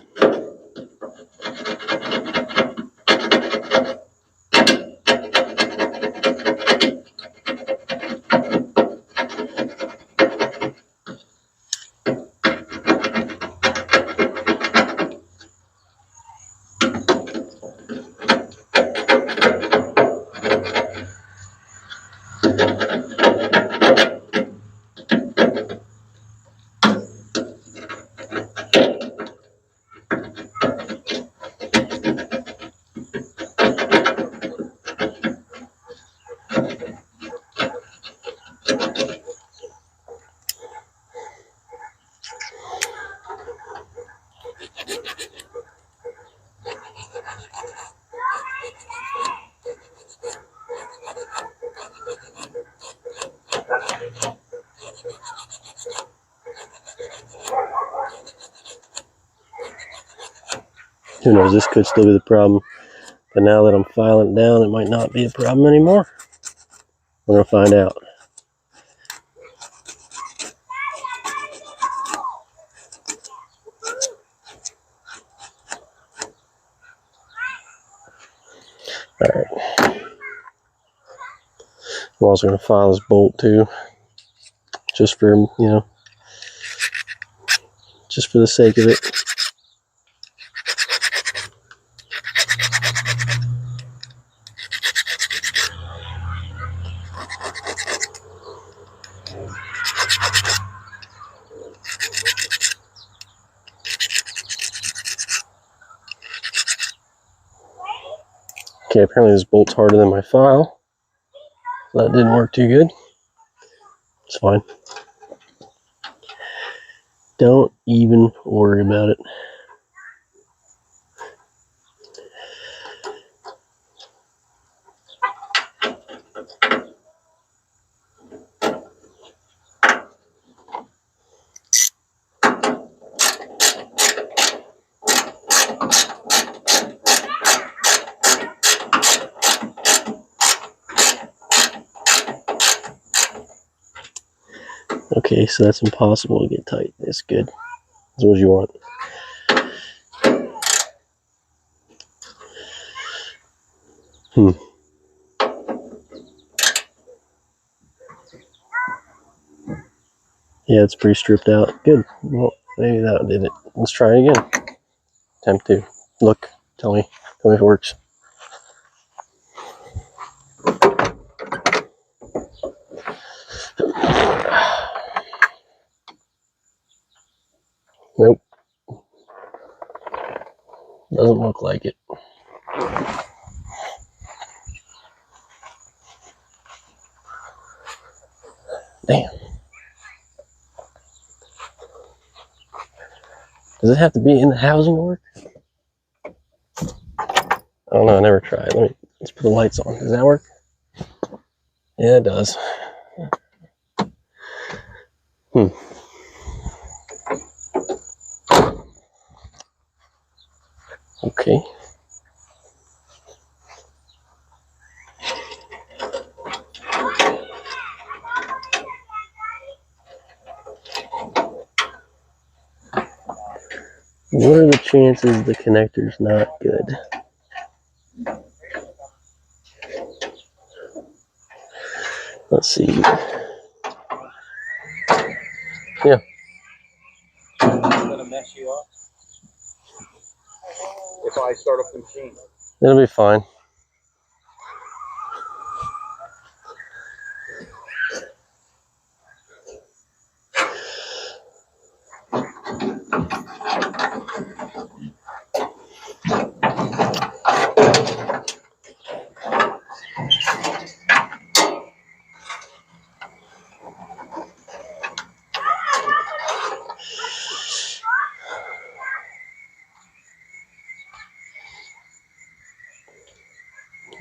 Who knows, this could still be the problem. But now that I'm filing it down, it might not be a problem anymore. We're going to find out. Alright. I'm also going to file this bolt too. Just for, you know, just for the sake of it. Okay, apparently this bolt's harder than my file. That didn't work too good. It's fine. Don't even worry about it. Okay, so that's impossible to get tight. That's good. That's what you want. Yeah, it's pretty stripped out. Good. Well, maybe that did it. Let's try it again. Attempt to. Look. Tell me if it works. Nope. Doesn't look like it. Damn. Does it have to be in the housing to work? I don't know. I never tried. Let's put the lights on. Does that work? Yeah, it does. Okay. What are the chances the connector's not good? Let's see. Yeah. It's gonna mess you up if I start up the machine. It'll be fine.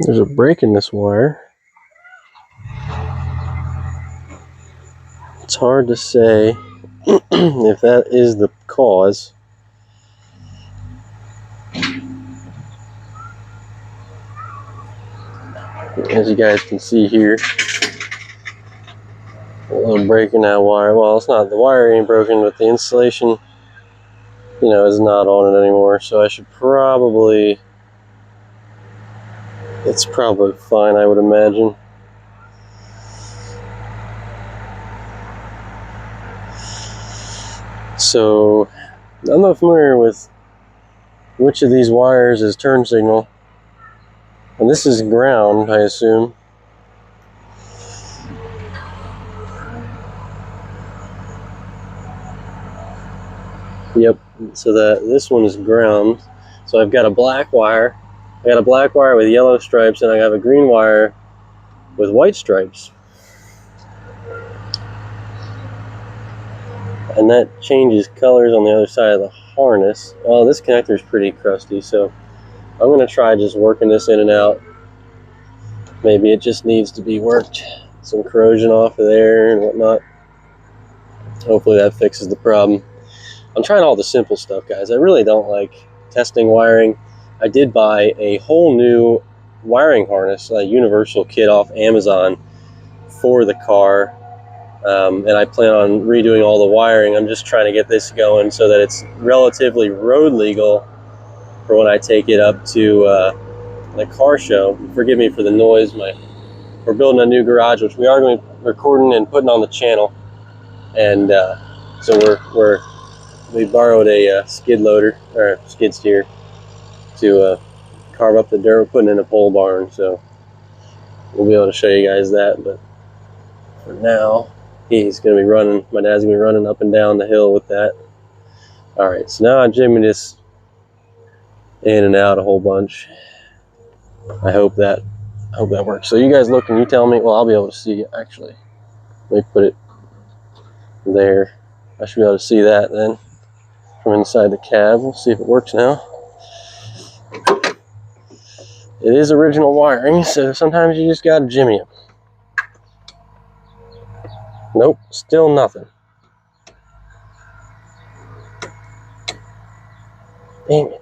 There's a break in this wire. It's hard to say if that is the cause. As you guys can see here, a little break in that wire. Well, it's not, the wire ain't broken, but the insulation, you know, is not on it anymore. So I should probably, it's probably fine, I would imagine. So I'm not familiar with which of these wires is turn signal. And this is ground, I assume. Yep, so this one is ground. So I've got a black wire. I got a black wire with yellow stripes, and I have a green wire with white stripes. And that changes colors on the other side of the harness. Oh, this connector is pretty crusty, so I'm going to try just working this in and out. Maybe it just needs to be worked. Some corrosion off of there and whatnot. Hopefully that fixes the problem. I'm trying all the simple stuff, guys. I really don't like testing wiring. I did buy a whole new wiring harness, a universal kit off Amazon for the car, and I plan on redoing all the wiring. I'm just trying to get this going so that it's relatively road legal for when I take it up to the car show. Forgive me for the noise. We're building a new garage, which we are going to be recording and putting on the channel, and so we borrowed a skid loader or skid steer to carve up the dirt. We're putting in a pole barn, so we'll be able to show you guys that. But for now, he's going to be running. My dad's going to be running up and down the hill with that. All right, so now I'm jimming this in and out a whole bunch. I hope that works. So you guys look and you tell me. Well, I'll be able to see it actually. Let me put it there. I should be able to see that then from inside the cab. We'll see if it works now. It is original wiring, so sometimes you just gotta jimmy it. Nope, still nothing. Dang it.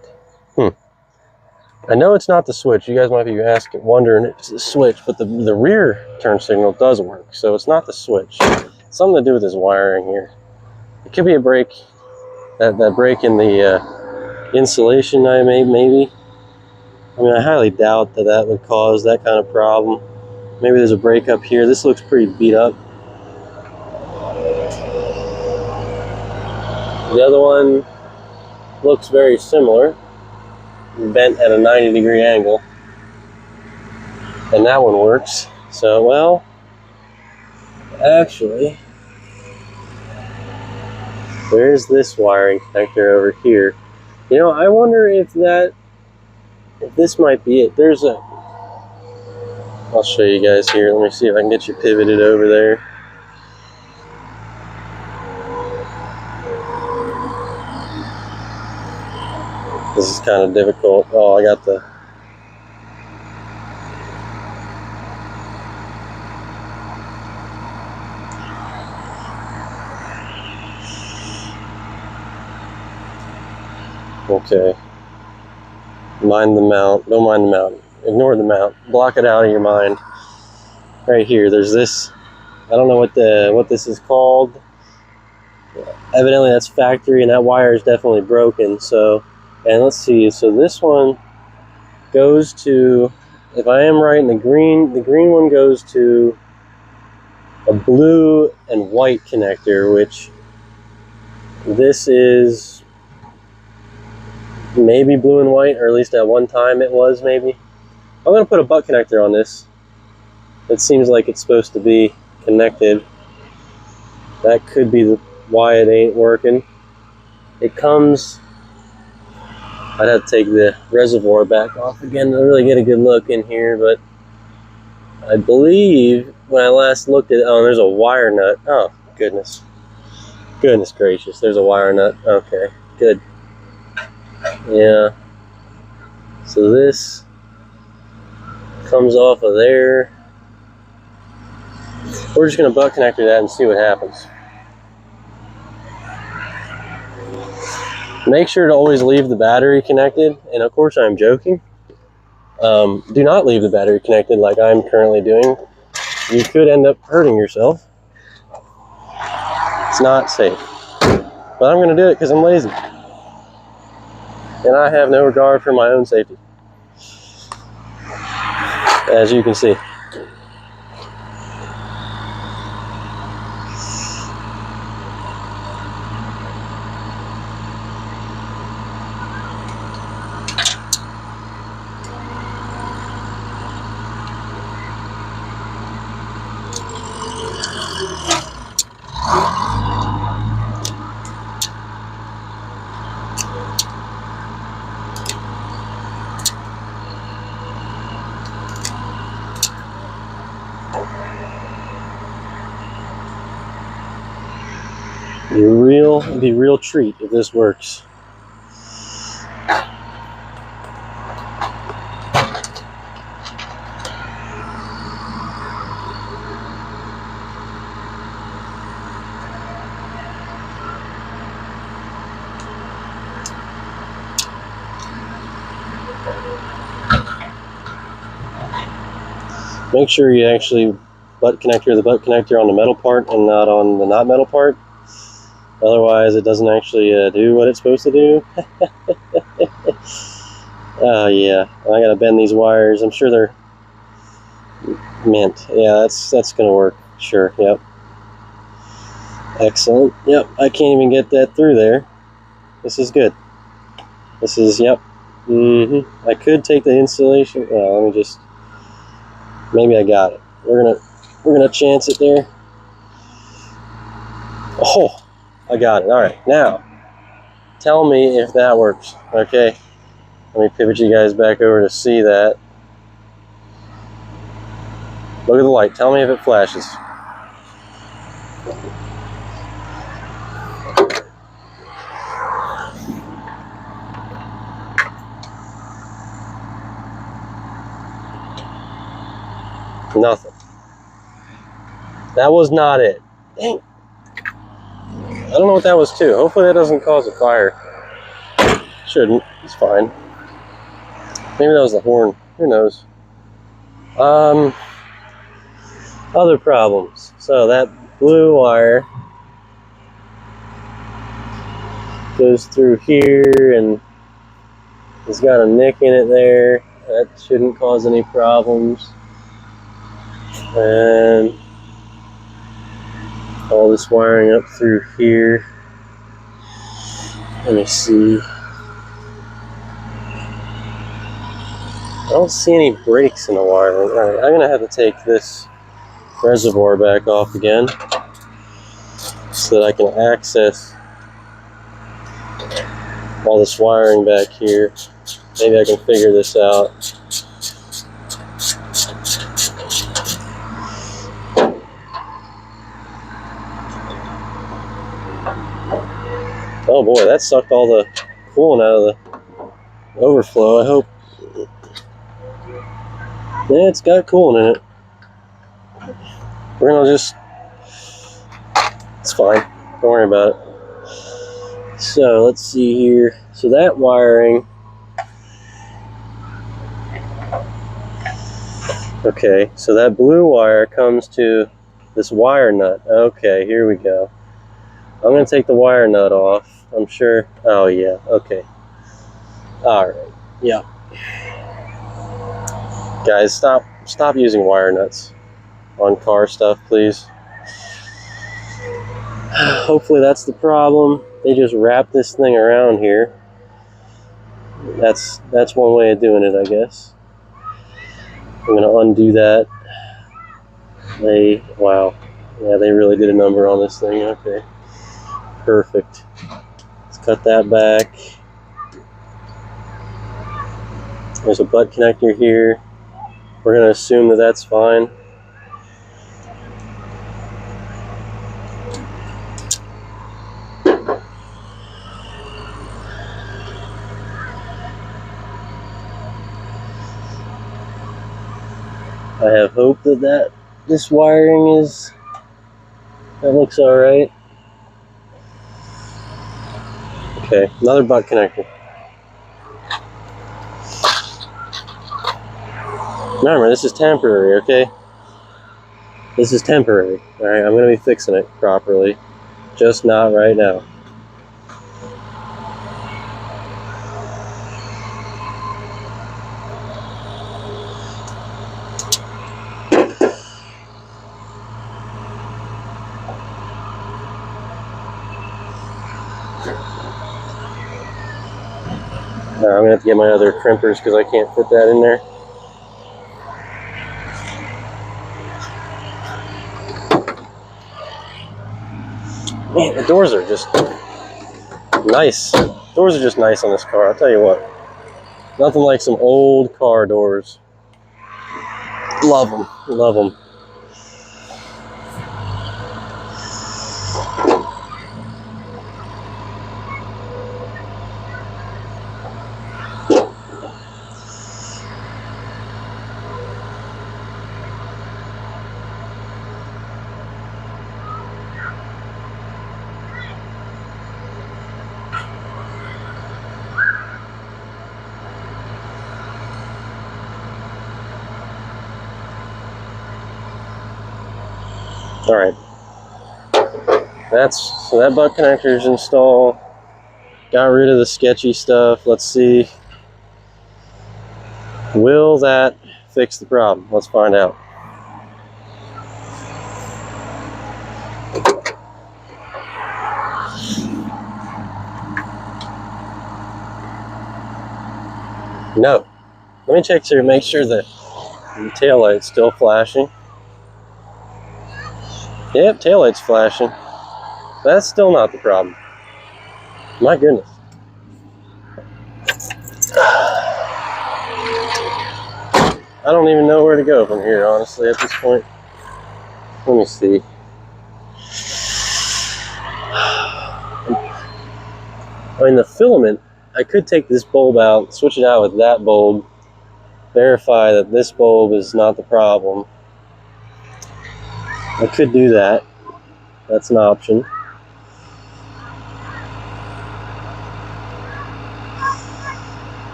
I know it's not the switch. You guys might be asking, wondering if it's the switch, but the rear turn signal does work, so it's not the switch. It's something to do with this wiring here. It could be a break, that break in the insulation I made, maybe. I mean, I highly doubt that would cause that kind of problem. Maybe there's a break up here. This looks pretty beat up. The other one looks very similar, bent at a 90-degree angle, and that one works. So, well, actually, there's this wiring connector over here. You know, I wonder if this might be it. I'll show you guys here. Let me see if I can get you pivoted over there. This is kind of difficult. Oh, I got the... Okay. Mind the mount. Don't mind the mount. Ignore the mount. Block it out of your mind. Right here, there's this. I don't know what this is called. Evidently that's factory, and that wire is definitely broken. So, and let's see. So this one goes to, if I am right, the green one goes to a blue and white connector, which this is maybe blue and white, or at least at one time it was maybe. I'm going to put a butt connector on this. It seems like it's supposed to be connected. That could be why it ain't working. It comes, I'd have to take the reservoir back off again to really get a good look in here, but I believe when I last looked at it, oh, there's a wire nut. Oh, goodness. Goodness gracious, there's a wire nut. Okay, good. Yeah. So this comes off of there. We're just going to butt connector that and see what happens. Make sure to always leave the battery connected, and of course I'm joking. Do not leave the battery connected like I'm currently doing. You could end up hurting yourself. It's not safe. But I'm going to do it because I'm lazy. And I have no regard for my own safety, as you can see. It'd be a real treat if this works. Make sure you actually the butt connector on the metal part and not on the not metal part. Otherwise, it doesn't actually do what it's supposed to do. Yeah, I gotta bend these wires. I'm sure they're mint. Yeah, that's gonna work. Sure. Yep. Excellent. Yep. I can't even get that through there. This is good. This is yep. I could take the insulation. Let me just. Maybe I got it. We're gonna chance it there. Oh, I got it. All right. Now, tell me if that works. Okay. Let me pivot you guys back over to see that. Look at the light. Tell me if it flashes. Nothing. That was not it. Dang. I don't know what that was too. Hopefully that doesn't cause a fire. Shouldn't. It's fine. Maybe that was the horn. Who knows? Other problems. So that blue wire goes through here and it's got a nick in it there. That shouldn't cause any problems. And all this wiring up through here. Let me see. I don't see any breaks in the wiring. Alright, I'm gonna have to take this reservoir back off again so that I can access all this wiring back here. Maybe I can figure this out. Oh boy, that sucked all the coolant out of the overflow. I hope. Yeah, it's got coolant in it. We're gonna just. It's fine. Don't worry about it. So let's see here. So that wiring. Okay, so that blue wire comes to this wire nut. Okay, here we go. I'm going to take the wire nut off. I'm sure. Oh, yeah. Okay. All right. Yeah. Guys, stop using wire nuts on car stuff, please. Hopefully that's the problem. They just wrap this thing around here. That's one way of doing it, I guess. I'm going to undo that. Wow. Yeah, they really did a number on this thing. Okay. Perfect. Let's cut that back. There's a butt connector here. We're going to assume that that's fine. I have hope that this wiring that looks all right. Okay, another butt connector. Remember, this is temporary, okay? This is temporary, all right? I'm going to be fixing it properly, just not right now. I'm going to have to get my other crimpers because I can't fit that in there. Man, the doors are just nice. Doors are just nice on this car, I'll tell you what. Nothing like some old car doors. Love them, love them. All right. So that butt connector is installed. Got rid of the sketchy stuff. Let's see. Will that fix the problem? Let's find out. No. Let me check to make sure that the tail light's still flashing. Yep, tail light's flashing. That's still not the problem. My goodness. I don't even know where to go from here, honestly, at this point. Let me see. I mean, the filament, I could take this bulb out, switch it out with that bulb, verify that this bulb is not the problem. I could do that. That's an option.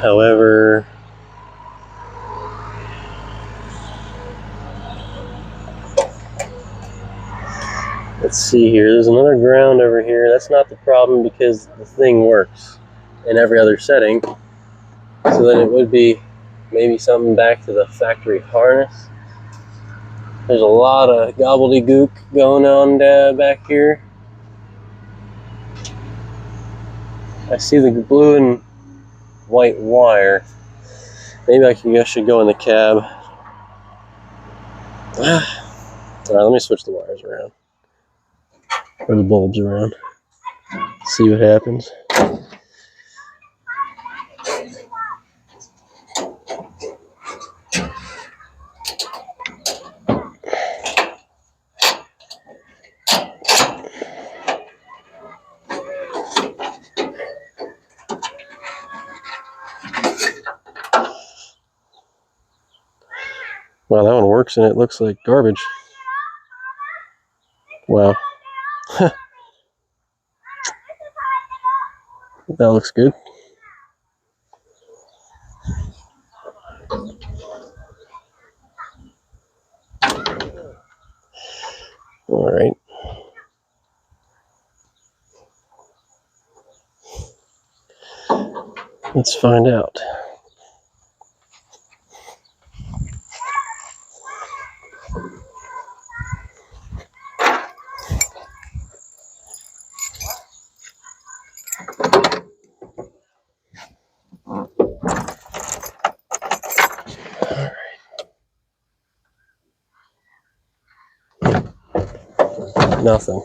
However, let's see here. There's another ground over here. That's not the problem because the thing works in every other setting. So then it would be maybe something back to the factory harness. There's a lot of gobbledygook going on back here. I see the blue and white wire. Maybe I should go in the cab. Alright, let me switch the wires around. Or the bulbs around. See what happens. Wow, that one works and it looks like garbage. Wow. That looks good. Alright. Let's find out. Nothing.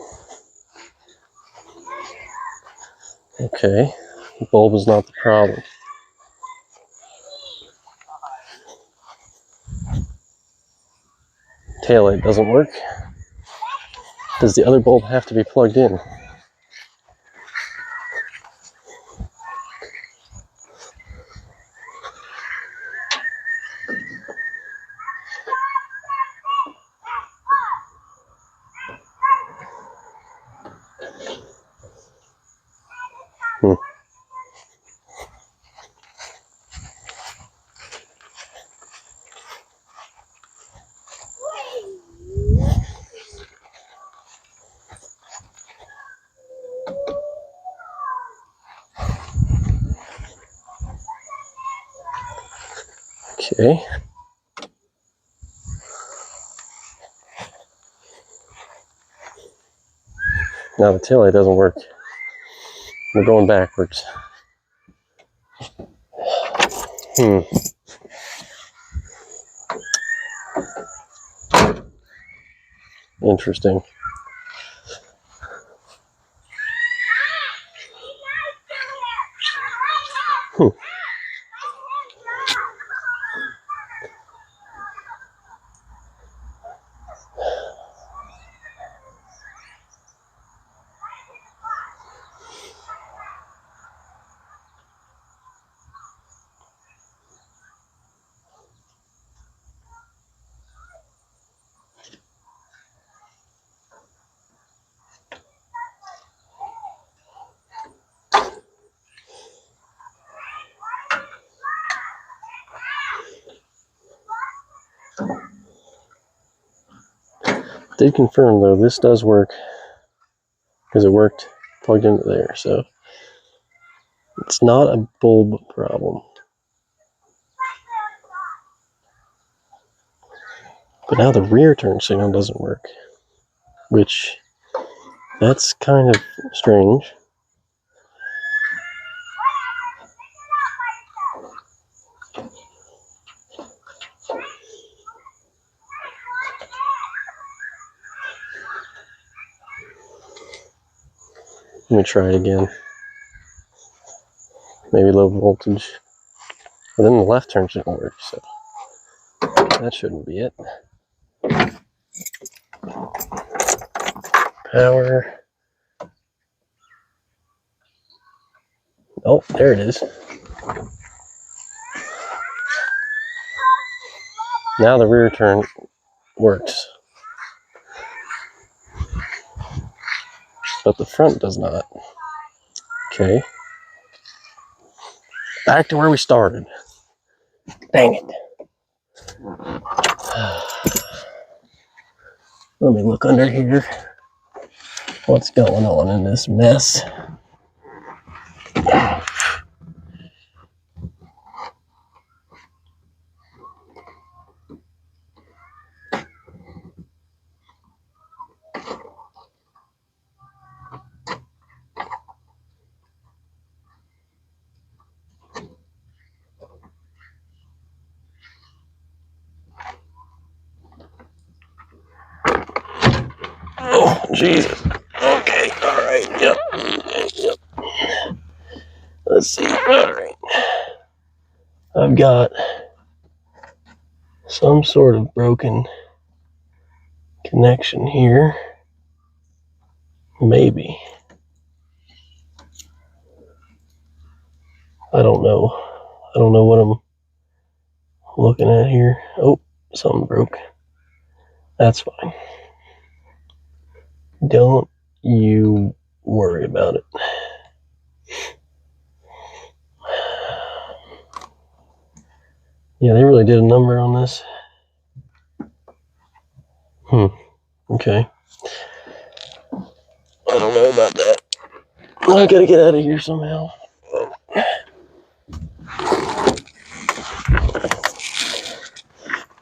Okay. The bulb is not the problem. Taillight doesn't work. Does the other bulb have to be plugged in? Okay. Now the taillight doesn't work. We're going backwards. Interesting. Did confirm though, this does work because it worked plugged into there, so it's not a bulb problem. But now the rear turn signal doesn't work, which that's kind of strange. Let me try it again. Maybe low voltage. But then the left turn shouldn't work, so that shouldn't be it. Power. Oh, there it is. Now the rear turn works, but the front does not. Okay. Back to where we started. Dang it. Let me look under here. What's going on in this mess? Oh, Jesus. Okay, alright, yep. Let's see, alright. I've got some sort of broken connection here. Maybe. I don't know. I don't know what I'm looking at here. Oh, something broke. That's fine. Don't you worry about it. Yeah, they really did a number on this. Okay. I don't know about that. I gotta get out of here somehow.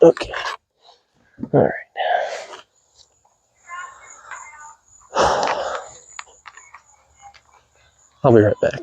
Okay. Alright. I'll be right back.